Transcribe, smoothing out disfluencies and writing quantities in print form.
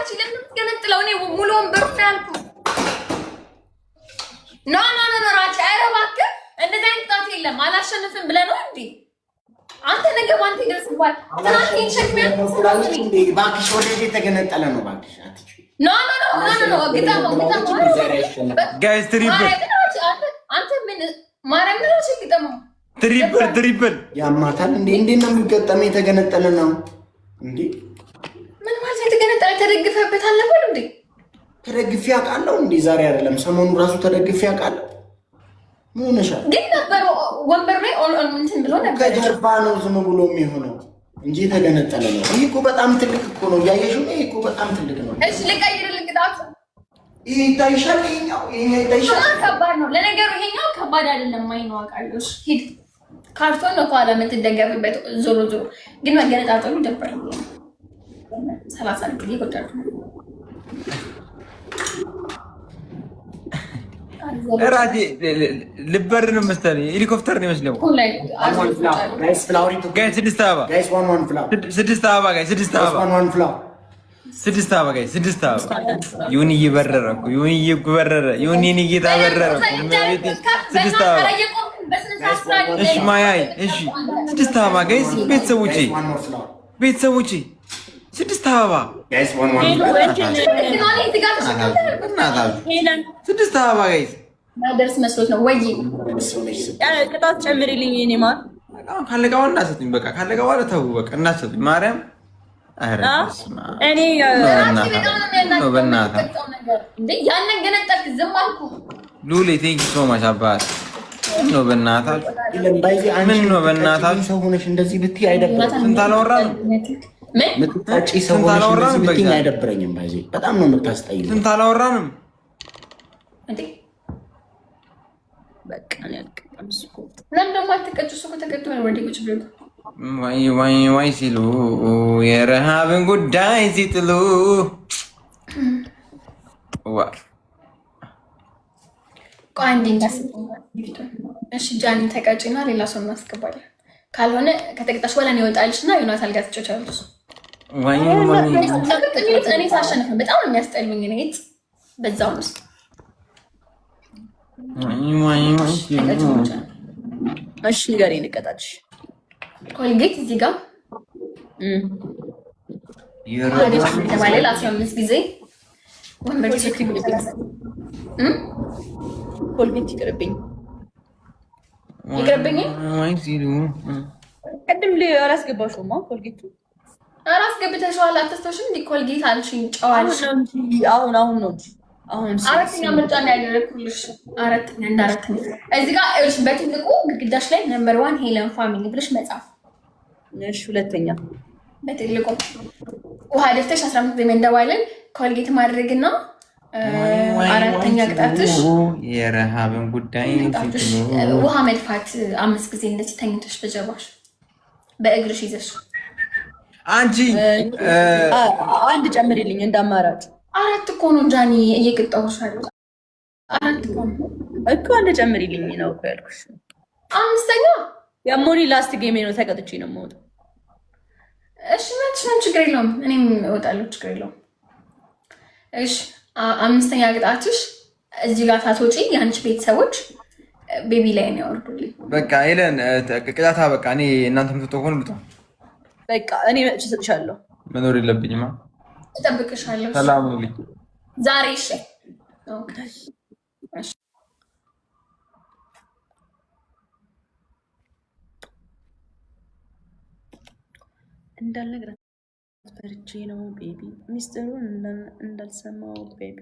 አንቺ ለምን ትገነጥለው? እኔ ሙሉ ወንበር ነው ያልኩት። ኖ ራጭ አረባክ እንደዚህ አይነት ጣት የለም። አላሸንፍም ብለህ ነው እንዴ? አንተ ነገ ባንተ ይደርስባል። ትናንት ሸክሚያ ባክሽ ወደ የተገነጠለ ነው ባክሽ። አትጪ ኖ ግጣም ጋይስ ትሪፕል አንተ ምን ማረም ነው ሲግጠም ትሪፕል ያማታል እንዴ? እንዴት ነው የሚገጠመው? የተገነጠለ ነው እንዴ? ምን ማለት የተገነጠለ ተደግፈበት አለበት እንዴ? ተደግፌ አውቃለሁ እንዴ? ዛሬ አይደለም ሰሞኑ ራሱ ተደግፌ አውቃለሁ። ምን ነሻል? ግን ነበር ወንበር ላይ እንትን ብሎ ነበር። ከጀርባ ነው ዝም ብሎ የሚሆነው እንጂ የተገነጠለ ነው። ይሄ እኮ በጣም ትልቅ እኮ ነው። ያየሽው? ይሄ እኮ በጣም ትልቅ ነው። እሺ ልቀይርልህ ቅጣቱ። ይሄ ይታይሻል? ይሄኛው ይታይሻል? ከባድ ነው ለነገሩ። ይሄኛው ከባድ አይደለም። ማይነው አውቃለሁ። ሂድ ካርቶን ነው ከኋላ የምትደገፍበት። ዞሮ ግን መገነጣጠሉ ይደብራል። 30 ጊዜ ይቆጣሉ። ራዲ ልበር ነው መሰለኝ፣ ሄሊኮፕተር ነው መስለው። ጋይስ ፍላወር ጋይስ ስድስት አበባ ጋይስ ስድስት አበባ ዩኒ እየበረረ እኮ ዩኒ እየበረረ ዩኒ ጌታ በረረ ስድስት አበባ። እሺ ማያይ እሺ ስድስት አበባ ጋይስ ቤተሰቦቼ ስድስት አበባ ጋይስ ስድስት አበባ ጋይስ ማደርስ መስሎት ነው ወይ? ቅጣት ጨምሪልኝ። እኔ ማን ካለቀ በኋላ እናሰጡኝ። በቃ ካለቀ በኋላ ተው በቃ እናሰጡኝ። ማርያም ኧረ እኔ ያንን ገነጠልክ ዝም አልኩ። ሉሌ ቴንክ ዩ ሶ ማች አባት ነው በእናታችሁ። ምን ነው በእናታችሁ ሰው ሆነሽ እንደዚህ ብትይ አይደብርም? ስንት አላወራንም? ምትጣጪ ሰው ሆነሽ እንደዚህ ብትይ አይደብረኝም? ባይዚ በጣም ነው የምታስጠይኝ። ስንት አላወራንም እንዴ? በቃ ነው ያልከም እኮ ለምን ደግሞ አትቀጭ? እሱ ከተቀጭ ነው ወዲህ ቁጭ ብሎ ዋይ ሲሉ የረሃብን ጉዳይ ሲጥሉ ዋ ቋንዲ እሺ ጃኒ ተቀጭና ሌላ ሰው እናስገባለን። ካልሆነ ከተቀጣሽ በኋላ ነው ይወጣልሽና ዮናስ አልጋ ትጮቻለሽ። እኔ ሳሸንፍ በጣም ነው የሚያስጠሉኝ። እኔ በዛው ነው እሺ ንገሪኝ ልቀጣልሽ። ኮልጌት እዚህ ጋር ተባለ 15 ጊዜ ወንበር ቼክ ኮልጌት ይቅርብኝ። ቅድም አላስገባሽውማ ኮልጌቱ አላስገብተሽዋል። አትስተሽም እንዲ ኮልጌት አልሽኝ። ጨዋልሽ አሁን ነው እንጂ አሁን አራተኛ ምርጫ ነው ያደረኩልሽ። አራተኛ እዚህ ጋር እርሽ በትልቁ ግድግዳሽ ላይ ነምበር 1 ሄለን ፋሚሊ ብለሽ መጻፍ። እሺ ሁለተኛ በትልቁ ውሃ ደፍተሽ 15 ጊዜ እንደዋለን ኮልጌት ማድረግና አራተኛ ቅጣትሽ የረሃብን ጉዳይ ውሃ መድፋት 5 ጊዜ እንደዚህ ተኝተሽ በጀርባሽ በእግርሽ ይዘሽ። አንቺ አንድ ጨምሪልኝ እንዳማራጭ። 4 እኮ ነው ጃኒ እየቀጣሁሽ አይደል? 4 እኮ አንድ ጨምሪልኝ ነው እኮ ያልኩሽ። 5ኛ ያሞኒ ላስት ጌሜ ነው ተቀጥቼ ነው የምወጣው። እሺ ምን ችግር የለውም። እኔም እወጣለሁ ችግር የለውም። እሺ 5ኛ ቅጣትሽ እዚህ ጋር ታቶጪ የአንቺ ቤተሰቦች ቤቢ ላይ ነው ያወርዱልኝ። በቃ ሄለን ቅጣታ በቃ እኔ እናንተ የምትወጣው ልጣ በቃ እኔ መጥቼ እሰጥሻለሁ። መኖር የለብኝማ። እጠብቅሻለሁ። ሰላም ነው ዛሬ። እሺ ኦኬ እሺ እንዳልነግራት ፈርቼ ነው ቤቢ ሚስጥሩን እንዳልሰማው ቤቢ